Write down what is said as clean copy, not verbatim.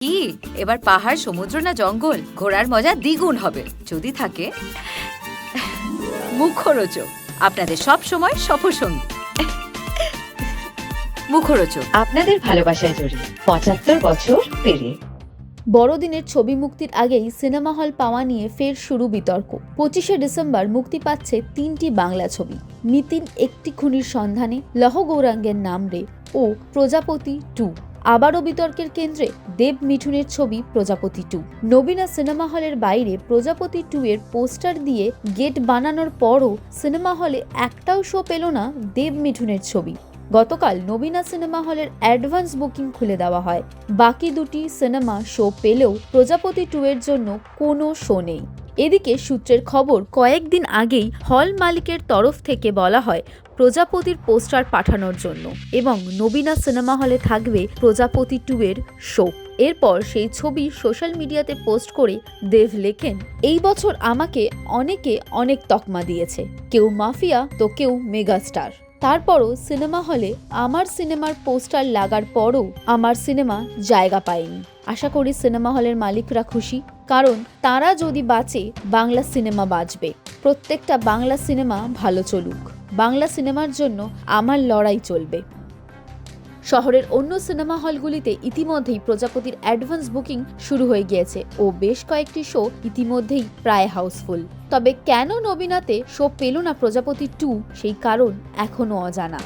কি এবার পাহাড়, সমুদ্র না জঙ্গল? ঘোরার মজা দ্বিগুণ হবে যদি থাকে মুখরোচক, আপনাদের সব সময় সফরসঙ্গী। মুখরোচক আপনাদের ভালোবাসায় জড়িয়ে ৭৫ বছর পেরিয়ে। বড়দিনের ছবি মুক্তির আগেই সিনেমা হল পাওয়া নিয়ে ফের শুরু বিতর্ক। ২৫শে ডিসেম্বর মুক্তি পাচ্ছে ৩টি বাংলা ছবি, নিতিন একটি খুনির সন্ধানে, লহ গৌরাঙ্গের নাম রে ও প্রজাপতি 2। আবারও বিতর্কের কেন্দ্রে দেব মিঠুনের ছবি প্রজাপতি 2। নবীনা সিনেমা হলের বাইরে প্রজাপতি 2 এর পোস্টার দিয়ে গেট বানানোর পরও সিনেমা হলে একটাও শো পেল না দেব মিঠুনের ছবি। গতকাল নবীনা সিনেমা হলের অ্যাডভান্স বুকিং খুলে দেওয়া হয়। বাকি দুটি সিনেমা শো পেলেও প্রজাপতি 2 এর জন্য কোনো শো নেই। এদিকে সূত্রের খবর, কয়েকদিন আগেই হল মালিকের তরফ থেকে বলা হয় প্রজাপতির পোস্টার পাঠানোর জন্য এবং নবীনা সিনেমা হলে থাকবে প্রজাপতি 2 এর শো। এরপর সেই ছবি সোশ্যাল মিডিয়াতে পোস্ট করে দেব লেখেন, এই বছর আমাকে অনেকে অনেক তকমা দিয়েছে, কেউ মাফিয়া তো কেউ মেগাস্টার। তারপরও সিনেমা হলে আমার সিনেমার পোস্টার লাগার পরও আমার সিনেমা জায়গা পায়নি। আশা করি সিনেমা হলের মালিকরা খুশি, কারণ তারা যদি বাঁচে বাংলা সিনেমা বাঁচবে। প্রত্যেকটা বাংলা সিনেমা ভালো চলুক, বাংলা সিনেমার জন্য আমার লড়াই চলবে। শহরের অন্য সিনেমা হলগুলিতে ইতিমধ্যেই প্রজাপতির অ্যাডভান্স বুকিং শুরু হয়ে গিয়েছে ও বেশ কয়েকটি শো ইতিমধ্যেই প্রায় হাউসফুল। তবে কেন নবীনাতে শো পেল না প্রজাপতি 2, সেই কারণ এখনও অজানা।